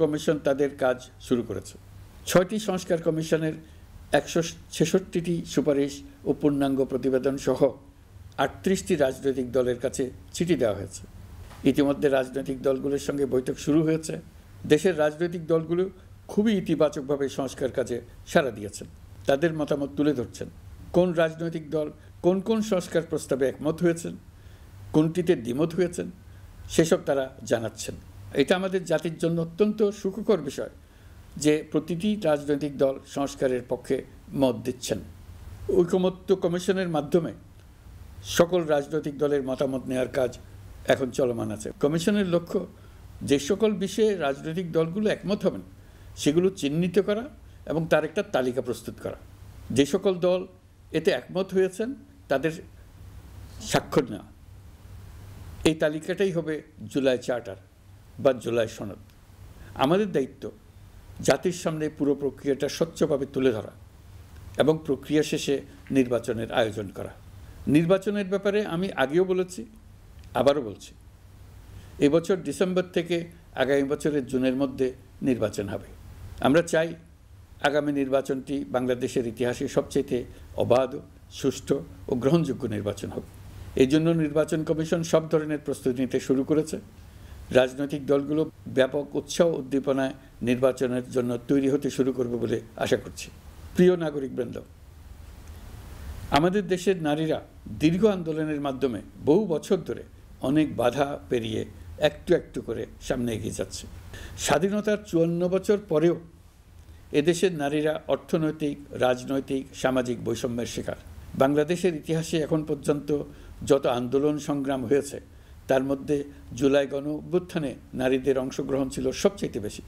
Commission তাদের কাজ শুরু করেছে। ৬টি সংস্কার কমিশনের ১৬৬টি সুপারিশ ও পূর্ণাঙ্গ প্রতিবেদন সহ ৩৮টি রাজনৈতিক দলের কাছে চিঠি দেওয়া হয়েছে। ইতিমধ্যে রাজনৈতিক দলগুলোর সঙ্গে বৈঠক শুরু হয়েছে। দেশের রাজনৈতিক দলগুলো খুবই ইতিবাচকভাবে সংস্কার কাজে সাড়া দিয়েছেন, তাদের মতামত তুলে ধরছেন। কোন রাজনৈতিক দল কোন কোন সংস্কার প্রস্তাবে একমত হয়েছেন, কোনটিতে দ্বিমত হয়েছেন, সেসব তারা জানাচ্ছেন। এটা আমাদের জাতির জন্য অত্যন্ত সুখকর বিষয় যে প্রতিটি রাজনৈতিক দল সংস্কারের পক্ষে মত দিচ্ছেন। ঐকমত্য কমিশনের মাধ্যমে সকল রাজনৈতিক দলের মতামত নেওয়ার কাজ এখন চলমান আছে। কমিশনের লক্ষ্য যে সকল বিষয়ে রাজনৈতিক দলগুলো একমত হবেন সেগুলো চিহ্নিত করা এবং তার একটা তালিকা প্রস্তুত করা। যে সকল দল এতে একমত হয়েছেন তাদের স্বাক্ষর নেওয়া। এই তালিকাটাই হবে জুলাই চার্টার বা জুলাই সনদ। আমাদের দায়িত্ব জাতির সামনে পুরো প্রক্রিয়াটা স্বচ্ছভাবে তুলে ধরা এবং প্রক্রিয়া শেষে নির্বাচনের আয়োজন করা। নির্বাচনের ব্যাপারে আমি আগেও বলেছি, আবারও বলছি, এবছর ডিসেম্বর থেকে আগামী বছরের জুনের মধ্যে নির্বাচন হবে। আমরা চাই আগামী নির্বাচনটি বাংলাদেশের ইতিহাসে সবচেয়ে অবাধ, সুষ্ঠু ও গ্রহণযোগ্য নির্বাচন হবে। এই জন্য নির্বাচন কমিশন সব ধরনের প্রস্তুতি নিতে শুরু করেছে। রাজনৈতিক দলগুলো ব্যাপক উৎসাহ উদ্দীপনায় নির্বাচনের জন্য তৈরি হতে শুরু করবে বলে আশা করছি। প্রিয় নাগরিকবৃন্দ, আমাদের দেশের নারীরা দীর্ঘ আন্দোলনের মাধ্যমে বহু বছর ধরে অনেক বাধা পেরিয়ে একটু একটু করে সামনে এগিয়ে যাচ্ছে। স্বাধীনতার ৫৪ বছর পরেও এদেশের নারীরা অর্থনৈতিক, রাজনৈতিক, সামাজিক বৈষম্যের শিকার। বাংলাদেশের ইতিহাসে এখন পর্যন্ত যত আন্দোলন সংগ্রাম হয়েছে তার মধ্যে জুলাই গণ অভ্যুত্থানে নারীদের অংশগ্রহণ ছিল সবচেয়ে বেশি।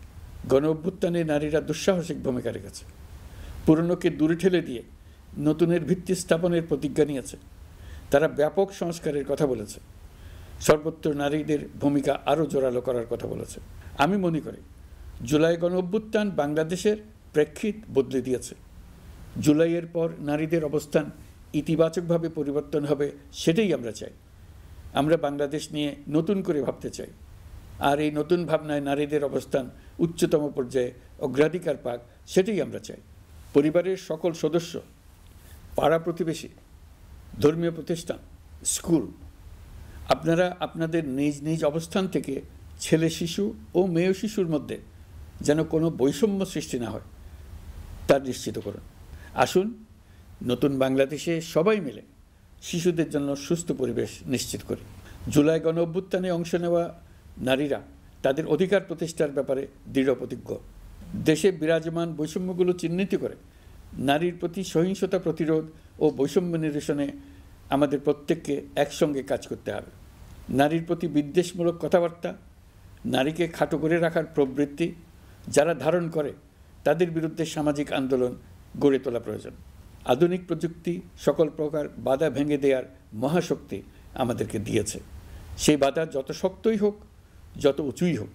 গণ অভ্যুত্থানে নারীরা দুঃসাহসিক ভূমিকা রেখেছে। পুরনোকে দূরে ঠেলে দিয়ে নতুনের ভিত্তি স্থাপনের প্রতিজ্ঞা নিয়েছে। তারা ব্যাপক সংস্কারের কথা বলেছে। সর্বত্র নারীদের ভূমিকা আরও জোরালো করার কথা বলেছে। আমি মনে করি জুলাই গণ অভ্যুত্থান বাংলাদেশের প্রেক্ষিত বদলে দিয়েছে। জুলাইয়ের পর নারীদের অবস্থান ইতিবাচকভাবে পরিবর্তন হবে, সেটাই আমরা চাই। আমরা বাংলাদেশ নিয়ে নতুন করে ভাবতে চাই, আর এই নতুন ভাবনায় নারীদের অবস্থান উচ্চতম পর্যায়ে অগ্রাধিকার পাক, সেটাই আমরা চাই। পরিবারের সকল সদস্য, পাড়া প্রতিবেশী, ধর্মীয় প্রতিষ্ঠান, স্কুল, আপনারা আপনাদের নিজ নিজ অবস্থান থেকে ছেলে শিশু ও মেয়ে শিশুর মধ্যে যেন কোনো বৈষম্য সৃষ্টি না হয় তা নিশ্চিত করুন। আসুন নতুন বাংলাদেশে সবাই মিলে শিশুদের জন্য সুস্থ পরিবেশ নিশ্চিত করি। জুলাই গণ অভ্যুত্থানে অংশ নেওয়া নারীরা তাদের অধিকার প্রতিষ্ঠার ব্যাপারে দৃঢ় প্রতিজ্ঞ। দেশে বিরাজমান বৈষম্যগুলো চিহ্নিত করে নারীর প্রতি সহিংসতা প্রতিরোধ ও বৈষম্য নিরসনে আমাদের প্রত্যেককে একসঙ্গে কাজ করতে হবে। নারীর প্রতি বিদ্বেষমূলক কথাবার্তা, নারীকে খাটো করে রাখার প্রবৃত্তি যারা ধারণ করে তাদের বিরুদ্ধে সামাজিক আন্দোলন গড়ে তোলা প্রয়োজন। আধুনিক প্রযুক্তি সকল প্রকার বাধা ভেঙে দেওয়ার মহাশক্তি আমাদেরকে দিয়েছে। সেই বাধা যত শক্তই হোক, যত উঁচুই হোক,